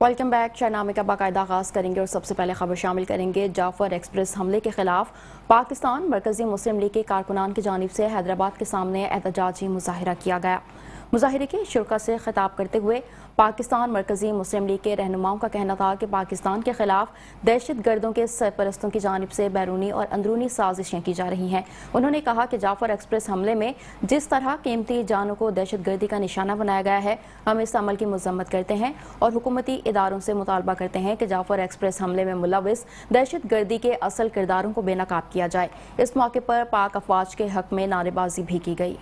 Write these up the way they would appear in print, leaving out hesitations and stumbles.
Welcome back. Shahnameh का बाकायदा आगाज करेंगे और सबसे पहले खबर शामिल करेंगे। जाफर एक्सप्रेस हमले के खिलाफ पाकिस्तान मरकजी मुस्लिम लीग के कारकुनान की जानिब से हैदराबाद के सामने एहतजाजी मुजाहिरा किया गया। मुजाहिरे के शुरा से खिताब करते हुए पाकिस्तान मरकजी मुस्लिम लीग के रहनुमाओं का कहना था कि पाकिस्तान के खिलाफ दहशत गर्दों के सरपरस्तों की जानिब से बैरूनी और अंदरूनी साजिशें की जा रही हैं। उन्होंने कहा कि जाफर एक्सप्रेस हमले में जिस तरह कीमती जानों को दहशत गर्दी का निशाना बनाया गया है, हम इस अमल की मजम्मत करते हैं और हुकूमती इदारों से मुतालबा करते हैं कि जाफर एक्सप्रेस हमले में मुलविस दहशत गर्दी के असल किरदारों को बेनकाब किया जाए। इस मौके पर पाक अफवाज के हक में नारेबाजी भी की गई।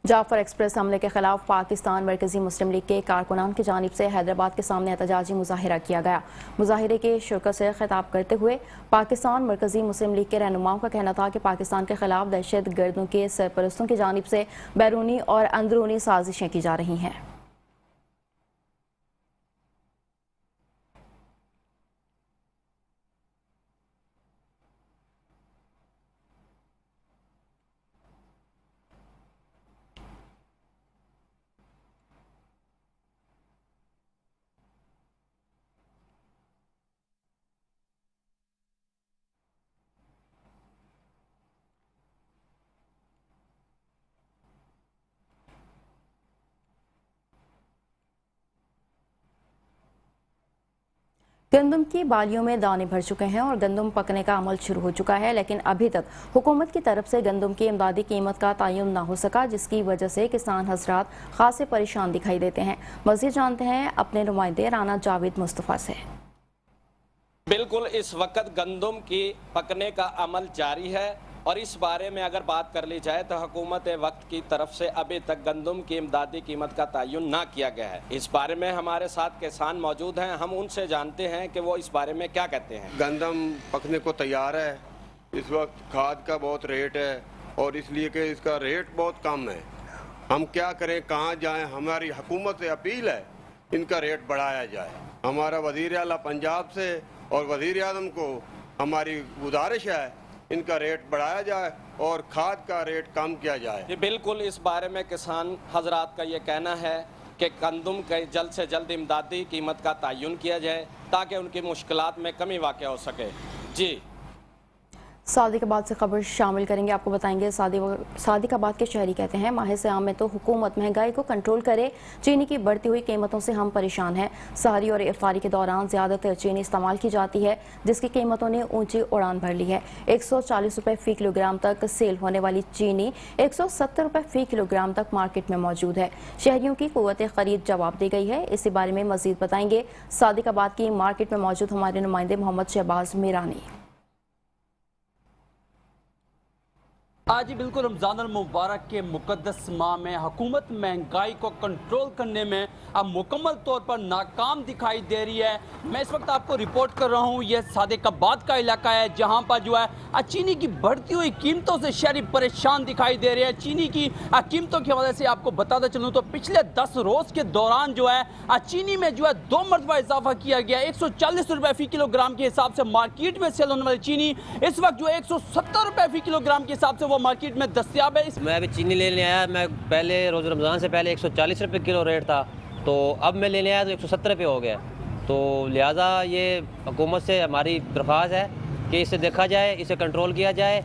जाफर एक्सप्रेस हमले के खिलाफ पाकिस्तान मरकजी मुस्लिम लीग के कारकुनान की जानिब से हैदराबाद के सामने एहतजाजी मुजाहिरा किया गया। मुजाहिरे के शुरा से खिताब करते हुए पाकिस्तान मरकजी मुस्लिम लीग के रहनुमाओं का कहना था कि पाकिस्तान के खिलाफ दहशत गर्दों के सरपरस्तों की जानिब से बैरूनी और अंदरूनी साजिशें की जा रही हैं। गंदम की बालियों में दाने भर चुके हैं और गंदम पकने का अमल शुरू हो चुका है, लेकिन अभी तक हुकूमत की तरफ से गंदम की इमदादी कीमत का तयन ना हो सका, जिसकी वजह से किसान हजरात खासे परेशान दिखाई देते हैं। मज़ीद जानते हैं अपने नुमाइंदे राना जावेद मुस्तफ़ा से। बिल्कुल, इस वक्त गंदम की पकने का अमल जारी है और इस बारे में अगर बात कर ली जाए तो हुकूमत वक्त की तरफ से अभी तक गंदम की इमदादी कीमत का तयन ना किया गया है। इस बारे में हमारे साथ किसान मौजूद हैं, हम उनसे जानते हैं कि वो इस बारे में क्या कहते हैं। गंदम पकने को तैयार है। इस वक्त खाद का बहुत रेट है और इसलिए कि इसका रेट बहुत कम है। हम क्या करें, कहाँ जाएं? हमारी हुकूमत से अपील है इनका रेट बढ़ाया जाए। हमारा वज़ीर आला पंजाब से और वज़ीर आज़म को हमारी गुजारिश है इनका रेट बढ़ाया जाए और खाद का रेट कम किया जाए। बिल्कुल, इस बारे में किसान हजरात का ये कहना है कि गंदम के जल्द से जल्द इमदादी कीमत का तयन किया जाए ताकि उनकी मुश्किलात में कमी वाक़ हो सके। जी, सादिकाबाद से खबर शामिल करेंगे। आपको बताएंगे सादिकाबाद के शहरी कहते हैं माह सियाम में तो हुकूमत महंगाई को कंट्रोल करे, चीनी की बढ़ती हुई कीमतों से हम परेशान हैं। सहरी और इफ्तारी के दौरान ज़्यादातर चीनी इस्तेमाल की जाती है, जिसकी कीमतों ने ऊंची उड़ान भर ली है। 140 रुपये फ़ी किलोग्राम तक सेल होने वाली चीनी 170 रुपये फ़ी किलोग्राम तक मार्केट में मौजूद है। शहरियों की क़ुव्वत ख़रीद जवाब दी गई है। इसी बारे में मज़ीद बताएंगे सादिकाबाद की मार्केट में मौजूद हमारे नुमाइंदे मोहम्मद शहबाज मीरानी। आज बिल्कुल रमज़ान मुबारक के मुक़द्दस माह में हुकूमत महंगाई को कंट्रोल करने में अब मुकम्मल तौर पर नाकाम दिखाई दे रही है। मैं इस वक्त आपको रिपोर्ट कर रहा हूँ, यह सादिकाबाद का इलाका है जहाँ पर जो है चीनी की बढ़ती हुई कीमतों से शहरी परेशान दिखाई दे रहे हैं। चीनी की कीमतों की वजह से आपको बताता चलूँ तो पिछले 10 रोज़ के दौरान जो है चीनी में जो है 2 मरतबा इजाफा किया गया। 140 रुपये फ़ी किलोग्राम के हिसाब से मार्केट में सेल होने वाली चीनी इस वक्त जो है 170 रुपये फ़ी किलोग्राम के हिसाब से वो मार्केट में दस्तयाब है। मैं अभी चीनी लेने आया, मैं पहले रोज़ रमज़ान से पहले 140 रुपये किलो रेट था, तो अब मैं लेने आया तो 170 रुपये हो गया। तो लिहाजा ये हुकूमत से हमारी दरख्वास्त है कि इसे देखा जाए, इसे कंट्रोल किया जाए।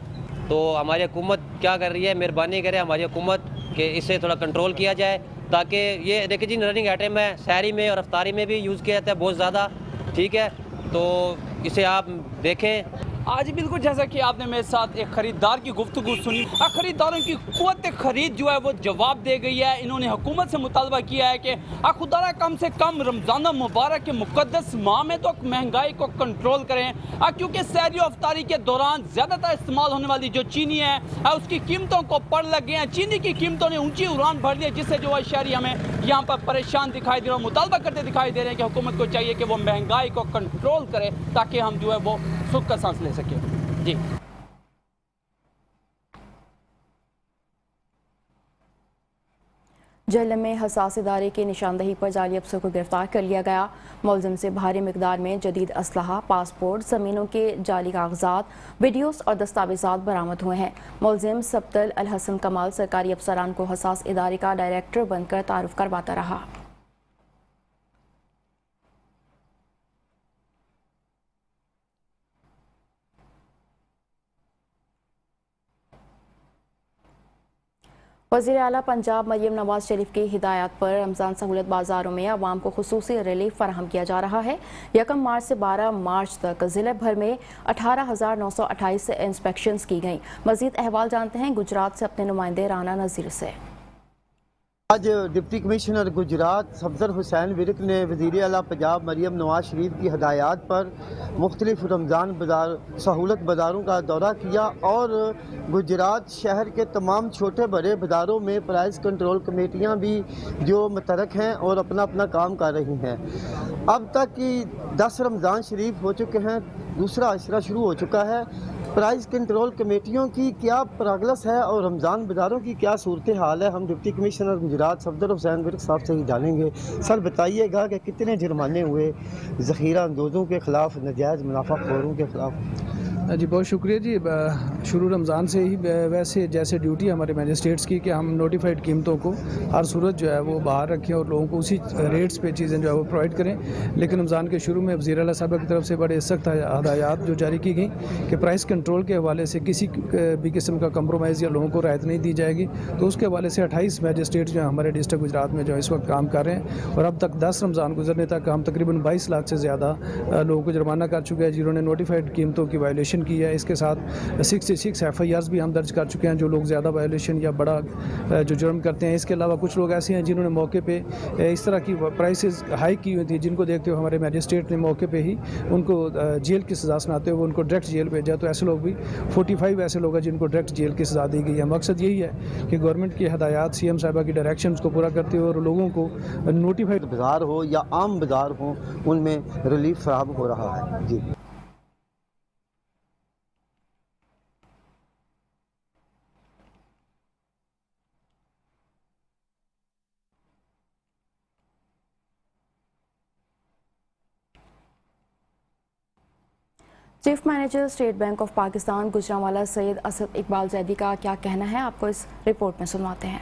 तो हमारी हुकूमत क्या कर रही है, मेहरबानी करे हमारी हुकूमत कि इसे थोड़ा कंट्रोल किया जाए, ताकि ये देखिए जी रनिंग आइटम है, सहरी में और अफ्तारी में भी यूज़ किया जाता है बहुत ज़्यादा, ठीक है। तो इसे आप देखें। आज बिल्कुल जैसा कि आपने मेरे साथ एक खरीदार की गुफ्तगू सुनी, खरीदारों की क़ुव्वत खरीद जो है वो जवाब दे गई है। इन्होंने हुकूमत से मुतालबा किया है कि खुदा कम से कम रमज़ान मुबारक के मुक़द्दस माह में तो महंगाई को कंट्रोल करें, क्योंकि सहरी और अफ्तारी के दौरान ज़्यादातर इस्तेमाल होने वाली जो चीनी है उसकी कीमतों को पड़ लगे हैं। चीनी की कीमतों ने ऊँची उड़ान भर ली है, जिससे जो है शहरी हमें यहाँ पर परेशान दिखाई दे रहे हैं, मुतालबा करते दिखाई दे रहे हैं कि हुकूमत को चाहिए कि वो महंगाई को कंट्रोल करे ताकि हम जो है वो सुख का सांस ले सके। जी। जहलम में हसास इदारे की निशानदही पर जाली अफसर को गिरफ्तार कर लिया गया। मुलजिम से भारी मिकदार में जदीद असलहा, पासपोर्ट, ज़मीनों के जाली कागजात, वीडियोस और दस्तावेजात बरामद हुए हैं। मुलजिम सबतल अल हसन कमाल सरकारी अफसरान को हसास इदारे का डायरेक्टर बनकर तारुफ करवाता रहा। वज़ीर आला पंजाब मरियम नवाज शरीफ की हिदायत पर रमज़ान सहूलत बाज़ारों में आवाम को खुसूसी रिलीफ फराहम किया जा रहा है। 1 मार्च से 12 मार्च तक ज़िले भर में 18,928 इंस्पेक्शंस की गईं। मज़ीद अहवाल जानते हैं गुजरात से अपने नुमाइंदे राना नज़ीर से। आज डिप्टी कमिश्नर गुजरात सफदर हुसैन विरक ने वज़ीर आला पंजाब मरियम नवाज शरीफ की हदायत पर मुख्तलिफ रमज़ान बाज़ार सहूलत बाज़ारों का दौरा किया और गुजरात शहर के तमाम छोटे बड़े बाज़ारों में प्राइस कंट्रोल कमेटियाँ भी जो मुतरक हैं और अपना अपना काम कर रही हैं। अब तक की 10 रमज़ान शरीफ हो चुके हैं, दूसरा अशरा शुरू हो चुका है। प्राइस कंट्रोल कमेटियों की क्या प्रोग्रेस है और रमज़ान बाज़ारों की क्या सूरत हाल है, हम डिप्टी कमिश्नर गुजरात सफदर हुसैन विरक साहब से ही जानेंगे। सर बताइएगा कि कितने जुर्माने हुए ज़ख़ीरा अंदोज़ों के ख़िलाफ़, नाजायज़ मुनाफ़ाखोरों के ख़िलाफ़? जी बहुत शुक्रिया जी। शुरू रमज़ान से ही वैसे जैसे ड्यूटी हमारे मैजिस्ट्रेट्स की कि हम नोटिफाइड कीमतों को हर सूरत जो है वो बाहर रखें और लोगों को उसी रेट्स पे चीज़ें जो है वो प्रोवाइड करें। लेकिन रमज़ान के शुरू में वज़ीर आला साहब की तरफ से बड़े सख्त हदायत जो जारी की गई कि प्राइस कंट्रोल के हवाले से किसी भी किस्म का कंप्रोमाइज़ या लोगों को राहत नहीं दी जाएगी। तो उसके हवाले से 28 मैजिस्ट्रेट जो हमारे डिस्ट्रिक्ट गुजरात में जो इस वक्त काम कर रहे हैं और अब तक 10 रमज़ान गुजरने तक हम तकरीबन 22 लाख से ज़्यादा लोगों को जुर्माना कर चुके हैं जिन्होंने नोटिफाइड कीमतों की वायलेशन की है। इसके साथ 66 FIRs भी हम दर्ज कर चुके हैं जो लोग ज़्यादा वायलेशन या बड़ा जो जुर्म करते हैं। इसके अलावा कुछ लोग ऐसे हैं जिन्होंने मौके पे इस तरह की प्राइसेस हाई की हुई थी जिनको देखते हुए हमारे मैजिस्ट्रेट ने मौके पे ही उनको जेल की सज़ा सुनाते हुए उनको डायरेक्ट जेल भेजा। तो ऐसे लोग भी 45 ऐसे लोग हैं जिनको डायरेक्ट जेल की सज़ा दी गई है। मकसद यही है कि गवर्नमेंट की हदायत CM साहिबा की डायरेक्शंस को पूरा करते हुए और लोगों को नोटिफाइड बाज़ार हो या आम बाज़ार हो उनमें रिलीफ फराहम हो रहा है। जी chief manager state bank of Pakistan Gujranwala Syed Asad Iqbal Zaidi का क्या कहना है, आपको इस रिपोर्ट में सुनवाते हैं।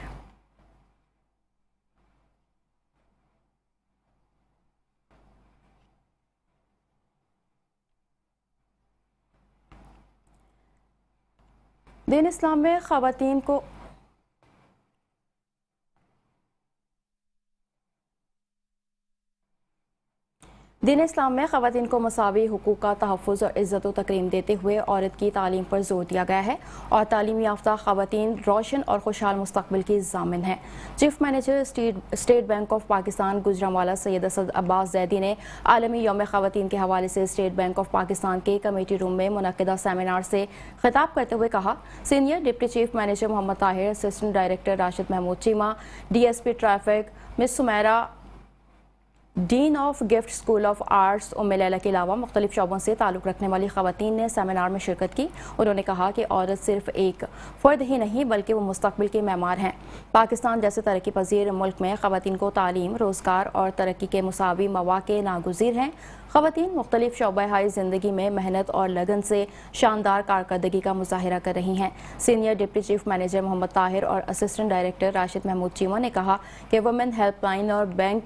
दीन इस्लाम में ख़वातीन को दीन इस्लाम में ख़वातीन को मसावी हुकूक का तहफ़्फ़ुज़ और इज़्ज़त व तकरीम देते हुए औरत की तालीम पर जोर दिया गया है और तालीम याफ्ता ख़वातीन रोशन और खुशहाल मुस्तक़बिल की ज़ामिन है। Chief manager state bank of Pakistan Gujranwala Syed Asad Abbas Zaidi ने आलमी यौम ख़वातीन के हवाले से स्टेट बैंक ऑफ पाकिस्तान के कमेटी रूम में मुनक़िदा सेमिनार से खिताब करते हुए कहा, senior deputy chief manager Mohammad Tahir, assistant director Rashid Mahmood Cheema, DSP traffic miss Sumera, dean of gift school of arts Umme Laila के अलावा मुख्तलिफ शोबों से ताल्लुक़ रखने वाली ख़वातीन ने सेमिनार में शिरकत की। उन्होंने कहा कि औरत सिर्फ एक फ़र्द ही नहीं बल्कि वो मुस्तक़बिल के मेमार हैं। पाकिस्तान जैसे तरक्की पजीर मुल्क में ख़वातीन को तालीम, रोज़गार और तरक्की के मुसावी मौक़े नागुज़ीर हैं। ख़वातीन मुख्तलिफ शोबे ज़िंदगी में मेहनत और लगन से शानदार कारकर्दगी का मुज़ाहिरा कर रही हैं। Senior deputy chief manager Mohammad Tahir और असिस्टेंट डायरेक्टर राशिद महमूद चीमा ने कहा कि वुमेन हेल्पलाइन और बैंक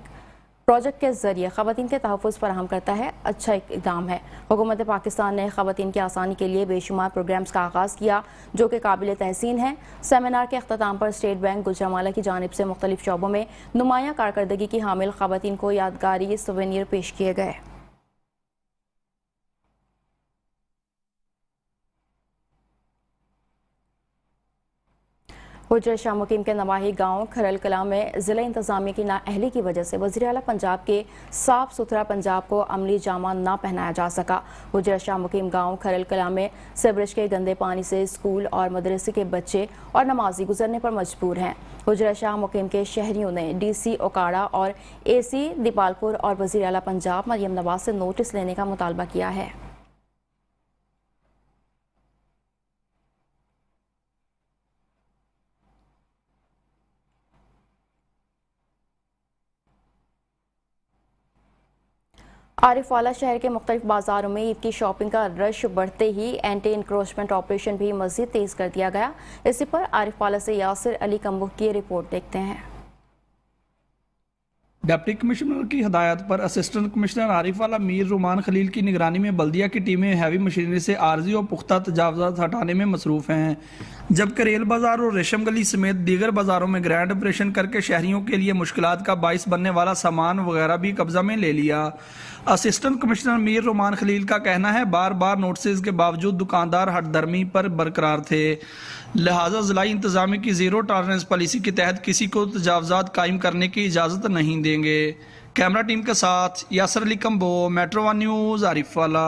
प्रोजेक्ट के जरिए ख़वातीन के तहफ़्फ़ुज़ फराहम करता है, अच्छा इक़दाम है। हुकूमत पाकिस्तान ने ख़वातीन की आसानी के लिए बेशुमार प्रोग्राम्स का आगाज़ किया जो कि काबिल तहसीन है। सेमिनार के अख्ताम पर स्टेट बैंक गुजरांवाला की जानिब से मुख्तलिफ शोबों में नुमायाँ कारकर्दगी की हामिल ख़वातीन को यादगारी सुवेनियर पेश किए गए। हुजरत शाह मुकीम के नवाही गांव खरल कलां में ज़िला इंतज़ामिया की नाअहली की वजह से वज़ीर आला पंजाब के साफ़ सुथरा पंजाब को अमली जामा ना पहनाया जा सका। हुजरत शाह मुकीम गांव खरल कलां में सीवरेज के गंदे पानी से स्कूल और मदरसे के बच्चे और नमाजी गुजरने पर मजबूर हैं। हुजरत शाह मुकीम के शहरियों ने DC ओकाड़ा और AC दीपालपुर और वज़ीर आला पंजाब मरियम नवाज से नोटिस लेने का मुतालबा किया है। आरिफ वाला शहर के मुख्तलिफ बाजारों में ईद की शॉपिंग का रश बढ़ते ही एंटी इंक्रोचमेंट ऑपरेशन भी मजीद तेज कर दिया गया। इसी पर आरिफ वाला से यासिर अली कम्बुख की रिपोर्ट देखते हैं। डिप्टी कमिश्नर की हदायत पर असिस्टेंट कमिश्नर आरिफ वाला मीर रुमान खलील की निगरानी में बल्दिया की टीमें हैवी मशीनरी से आर्जी और पुख्ता तजावजात हटाने में मसरूफ़ हैं, जबकि रेल बाज़ार और रेशम गली समेत दीगर बाज़ारों में ग्रैंड ऑपरेशन करके शहरियों के लिए मुश्किलात का बाइस बनने वाला सामान वगैरह भी कब्जा में ले लिया। असिस्टेंट कमिश्नर मीर रुमान खलील का कहना है बार बार नोटिस के बावजूद दुकानदार हटदर्मी पर बरकरार थे, लिहाजा ज़िलाई इंतज़ामिया की ज़ीरो टॉलरेंस पॉलिसी के तहत किसी को तजावजात कायम करने की इजाज़त नहीं देंगे। कैमरा टीम के साथ Yasir Ali Kamboh, metro one news, Arifwala.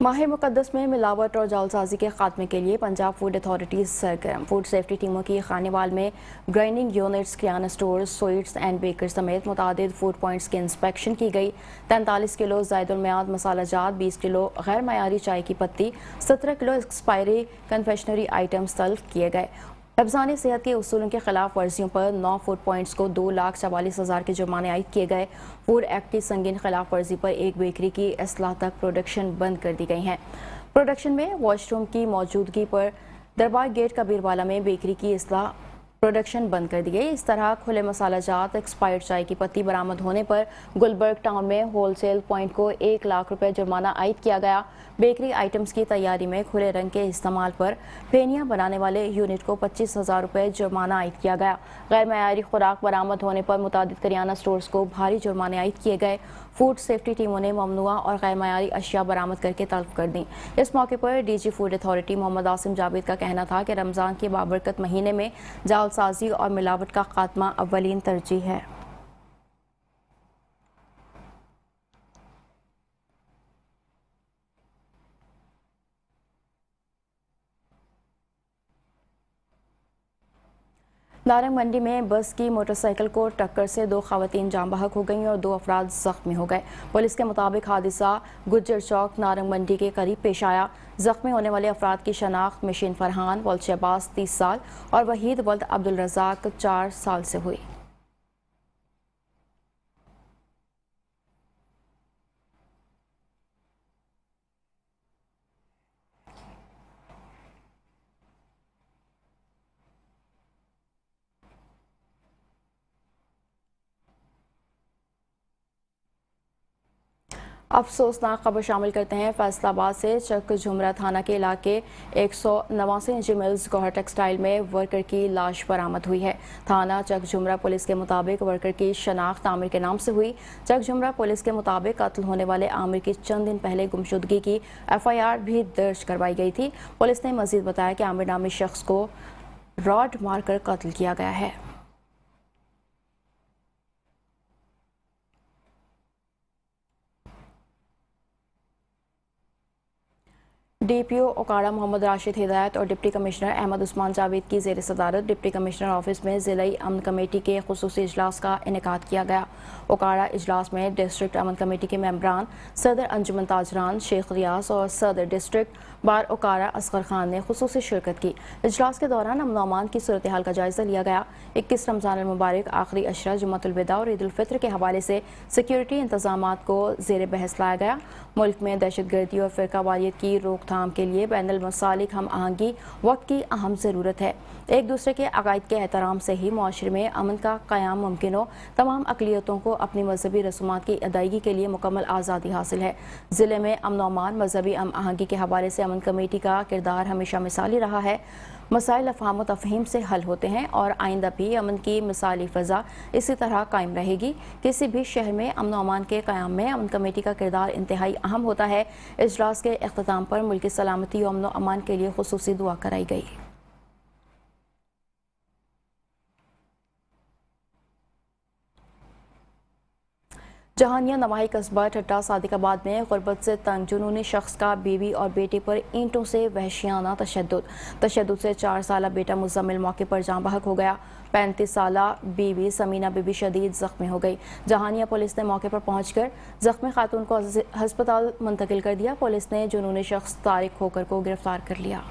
माह मुकद्दस में मिलावट और जालसाजी के खात्मे के लिए पंजाब फूड अथॉरिटी सरगर्म। फूड सेफ्टी टीमों की खानेवाल में ग्राइंडिंग यूनिट्स, किराना स्टोर, स्वीट्स एंड बेकर्स समेत मुतादिद फूड पॉइंट्स की इंस्पेक्शन की गई। 43 किलो ज़ायदुल मियाद मसाला जात, 20 किलो गैर मयारी चाय की पत्ती, 17 किलो एक्सपायरी कन्फेक्शनरी आइटम्स तल्फ किए गए। हिफ्ज़ान सेहत के उसूलों के खिलाफ वर्जियों पर 9 फूड पॉइंट्स को 2,44,000 के जुर्माने आयद किए गए। फूड एक्ट की संगीन खिलाफ वर्जी पर एक बेकरी की इस्लाह तक प्रोडक्शन बंद कर दी गई है। प्रोडक्शन में वॉशरूम की मौजूदगी पर दरबार गेट कबीरवाला में बेकरी की इस्लाह प्रोडक्शन बंद कर दी गई। इस तरह खुले मसाला जात, एक्सपायर्ड चाय की पत्ती बरामद होने पर गुलबर्ग टाउन में होलसेल पॉइंट को 1 लाख रुपए जुर्माना आयद किया गया। बेकरी आइटम्स की तैयारी में खुले रंग के इस्तेमाल पर फेनियां बनाने वाले यूनिट को 25,000 रुपए जुर्माना आयद किया गया। गैर मयारी खुराक बरामद होने पर मुतादिद करियाना स्टोर्स को भारी जुर्माने आयद किए गए। फूड सेफ्टी टीमों ने ममनुआ और गैर मयारी अशिया बरामद करके तल्फ कर दी। इस मौके पर DG food authority Mohammad Asim Javed का कहना था कि रमज़ान के बाबरकत महीने में जालसाजी और मिलावट का खात्मा अव्वलीन तरजीह है। नारंग मंडी में बस की मोटरसाइकिल को टक्कर से 2 खवातीन जाम बहक हो गईं और 2 अफराद जख्मी हो गए। पुलिस के मुताबिक हादसा गुज्जर चौक नारंग मंडी के करीब पेश आया। जख्मी होने वाले अफराद की शनाख्त मिशीन फरहान वल्द शहबाज 30 साल और वहीद वल्द अब्दुल रज़ाक 4 साल से हुई। अफसोसनाक खबर शामिल करते हैं फैसलाबाद से। चक झुमरा थाना के इलाके 189 इंची मिल्स गौहर टेक्सटाइल में वर्कर की लाश बरामद हुई है। थाना चक झुमरा पुलिस के मुताबिक वर्कर की शनाख्त आमिर के नाम से हुई। चक झुमरा पुलिस के मुताबिक कत्ल होने वाले आमिर की चंद दिन पहले गुमशुदगी की FIR भी दर्ज करवाई गई थी। पुलिस ने मजीद बताया कि आमिर नामी शख्स को रॉड मारकर कत्ल किया गया है। DPO ओकाड़ा मोहम्मद राशिद हिदायत और डिप्टी कमिश्नर अहमद उस्मान जावेद की ज़ेर सदारत डिप्टी कमिश्नर ऑफिस में ज़िलाई अमन कमेटी के खुसूसी इजलास का इनेकाद किया गया। ओकाड़ा इजलास में डिस्ट्रिक्ट अमन कमेटी के मेंबरान, सदर अंजुमन ताजरान शेख रियाज और सदर डिस्ट्रिक्ट बार ओकाड़ा असगर खान ने खुसूसी शिरकत की। इजलास के दौरान अमन अमान की सूरत हाल का जायजा लिया गया। 21 रमज़ान मुबारक आखिरी अशरा जुम्मतुल विदा और ईद उल फित्र के हवाले से सिक्योरिटी इंतजामात को ज़ेर बहस लाया गया। मुल्क में दहशतगर्दी और फ़िरका वारियत की रोकथाम के लिए बैनुल मसालिक हम आहंगी वक्त की अहम ज़रूरत है। एक दूसरे के अकायद के एहतराम से ही मुआशरे में अमन का क़याम मुमकिन हो। तमाम अक़लियतों को अपनी मजहबी रसूमात की अदायगी के लिए मुकम्मल आज़ादी हासिल है। ज़िले में अमन व अमान मजहबी हम आहंगी के हवाले से अमन कमेटी का किरदार हमेशा मिसाली रहा है। मसाइल अफ़हाम व तफ़हीम से हल होते हैं और आइंदा भी अमन की मिसाली फ़ज़ा इसी तरह कायम रहेगी। किसी भी शहर में अमन व अमान के क़याम में अमन कमेटी का किरदार इंतहाई अहम होता है। इजलास के अख्ताम पर मुल्क की सलामती और अमन व अमान के लिए खुसूसी दुआ कराई गई। जहानिया नवाही कस्बा ठट्टा सादिकाबाद में गुर्बत से तंग जुनूनी शख्स का बीवी और बेटे पर ईंटों से वहशियाना तशद्दुद से 4 साला बेटा मुज़म्मिल मौके पर जाँ बहक हो गया। 35 साला बीवी समीना बीबी शदीद जख्मी हो गई। जहानिया पुलिस ने मौके पर पहुंचकर जख्मी खातून को अस्पताल मुंतकिल कर दिया। पुलिस ने जुनूनी शख्स तारिक खोकर को गिरफ्तार कर लिया।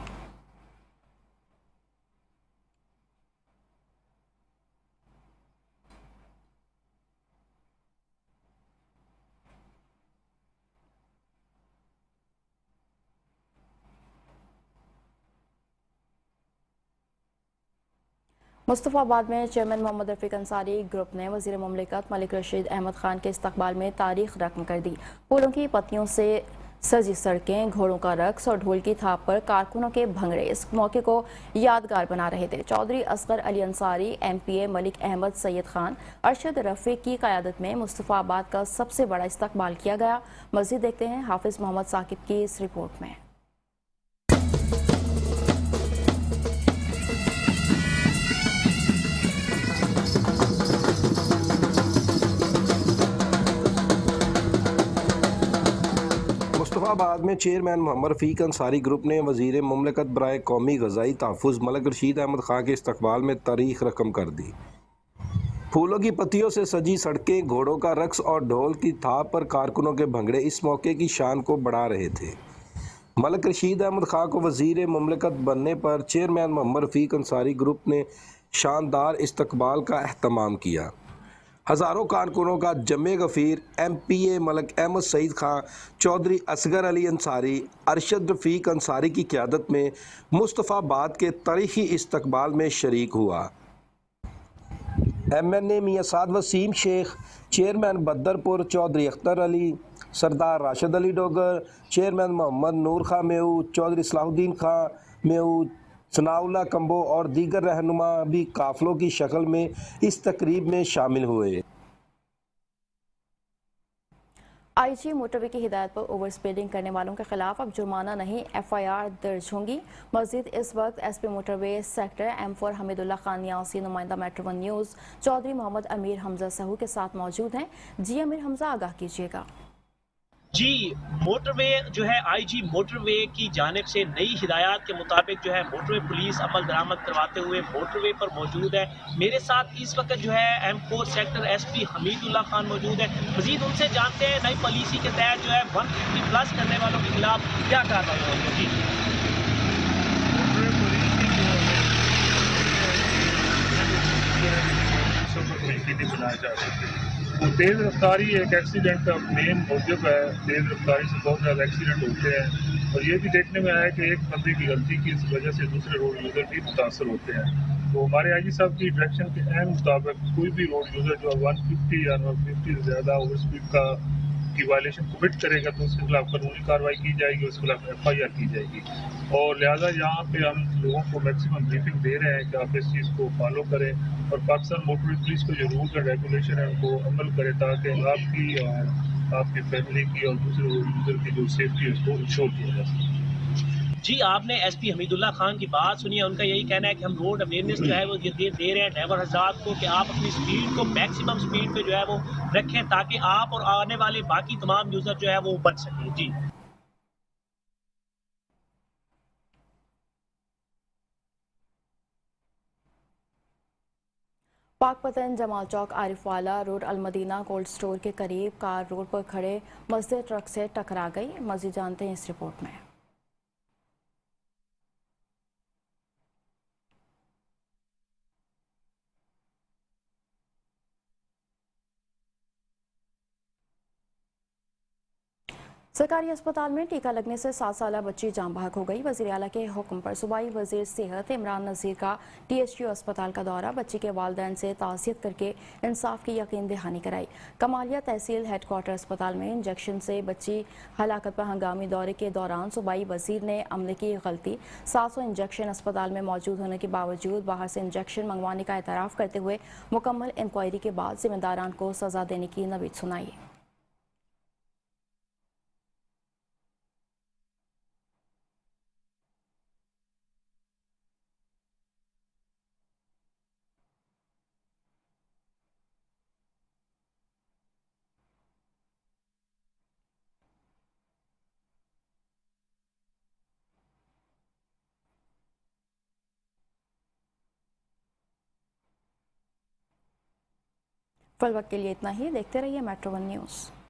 मुस्तफ़ाबाद में चेयरमैन मोहम्मद रफ़ीक अंसारी ग्रुप ने वज़ीर मुमलिकत मलिक रशीद अहमद खान के इस्तकबाल में तारीख रकम कर दी। फूलों की पत्तियों से सजी सड़कें, घोड़ों का रक्स और ढोल की थाप पर कारकुनों के भंगड़े इस मौके को यादगार बना रहे थे। चौधरी असगर अली अंसारी, MPA मलिक अहमद सैयद खान, अरशद रफ़ीक की क़यादत में मुस्तफ़ाबाद का सबसे बड़ा इस्तकबाल किया गया। मज़ीद देखते हैं हाफिज़ मोहम्मद साकिब की इस रिपोर्ट में। मुस्तफ़ाबाद में चेयरमैन मोहम्मद रफ़ीक अंसारी ग्रुप ने वज़ीर मुमलिकत बराए कौमी ग़ज़ाई तहफ़्फ़ुज़ मलिक रशीद अहमद खान के इस्तकबाल में तारीख रकम कर दी। फूलों की पत्तियों से सजी सड़कें, घोड़ों का रक्स और ढोल की थाप पर कारकुनों के भंगड़े इस मौके की शान को बढ़ा रहे थे। मलिक रशीद अहमद खान को वज़ीर मुमलिकत बनने पर चेयरमैन मोहम्मद रफ़ीक अंसारी ग्रुप ने शानदार इस्तकबाल का एहतमाम किया। हज़ारों कारकुनों का जमे गफ़ीर MPA मलिक अहमद सईद खान, चौधरी असगर अली अंसारी, अरशद रफ़ीक अंसारी की क़यादत में मुस्तफ़ाबाद के तारीख़ी इस्तकबाल में शरीक हुआ। MNA मियाँ साद वसीम शेख, चेयरमैन बदरपुर चौधरी अख्तर अली, सरदार राशिद अली डोगर, चेयरमैन मोहम्मद नूर खां मेऊ, चौधरी सलाहुद्दीन खां मेऊ, सनाउल्लाह कंबो और दीगर रहनुमा भी काफ़िलों की शक्ल में इस तकरीब में शामिल हुए। IG मोटरवे की हिदायत पर ओवर स्पीडिंग करने वालों के खिलाफ अब जुर्माना नहीं FIR दर्ज होंगी। मजीद इस वक्त SP motorway sector M4 Hamidullah Khan Niazi नुमाइंदा मेट्रो 1 न्यूज़ चौधरी मोहम्मद अमीर हमजा सहू के साथ मौजूद हैं। जी अमीर हमजा, आगाह कीजिएगा। जी, मोटरवे जो है IG मोटरवे की जानिब से नई हिदायत के मुताबिक जो है मोटरवे पुलिस अमल दरामद करवाते हुए मोटरवे पर मौजूद है। मेरे साथ इस वक्त जो है M4 sector SP Hameedullah Khan मौजूद है। मजीद उनसे जानते हैं नई पॉलिसी के तहत जो है 150 प्लस करने वालों के खिलाफ क्या कार्रवाई होगी। तो तेज़ रफ्तारी एक एक्सीडेंट का मेन मौजब है। तेज़ रफ्तारी से बहुत ज़्यादा एक्सीडेंट होते हैं और ये भी देखने में आया कि एक बंदे की गलती की वजह से दूसरे रोड यूज़र भी मुतासर होते हैं। तो हमारे IG साहब की डायरेक्शन के अहम मुताबिक कोई भी रोड यूज़र जो 150 या 150 से ज़्यादा ओवर स्पीड की वायलेशन कमिट करेगा तो उसके खिलाफ कानूनी कार्रवाई की जाएगी, उसके खिलाफ FIR की जाएगी। और लिहाजा यहाँ पे हम लोगों को मैक्सिमम ब्रीफिंग दे रहे हैं कि आप इस चीज़ को फॉलो करें और पाकिस्तान मोटर पुलिस के जो रूल्स एंड रेगुलेशन है उनको अमल करें ताकि आपकी और आपकी फैमिली की और दूसरे यूज़र की जो सेफ्टी है उसको इंश्योर किया जा सके। जी, आपने SP हमीदुल्लाह खान की बात सुनी है। उनका यही कहना है कि हम रोड अवेयरनेस जो है वो ये दे रहे हैं ड्राइवर हज़रात को कि आप अपनी स्पीड को मैक्सिमम स्पीड पे जो है वो रखें ताकि आप और आने वाले बाकी तमाम यूज़र जो है वो बच सकें। जी, Pakpattan Jamal Chowk Arifwala road Almadina cold store के करीब कार रोड पर खड़े मजदूर ट्रक से टकरा गई। मजीद जानते हैं इस रिपोर्ट में। सरकारी अस्पताल में टीका लगने से 7 साल बच्ची जान बहक हो गई। वज़ीर आला के हुक्म पर सूबाई वज़ीर सेहत इमरान नज़ीर का THU अस्पताल का दौरा, बच्ची के वालिदैन से ताज़ियत करके इंसाफ की यकीन दहानी कराई। कमालिया तहसील हेडक्वार्टर अस्पताल में इंजेक्शन से बच्ची हलाकत पर हंगामी दौरे के दौरान सूबाई वज़ीर ने अमले की गलती 700 इंजेक्शन अस्पताल में मौजूद होने के बावजूद बाहर से इंजेक्शन मंगवाने का एतराफ़ करते हुए मुकम्मल इंक्वायरी के बाद जिम्मेदारान को सज़ा देने की नवीद सुनाई। फिल वक्त के लिए इतना ही। देखते रहिए मेट्रो 1 न्यूज़।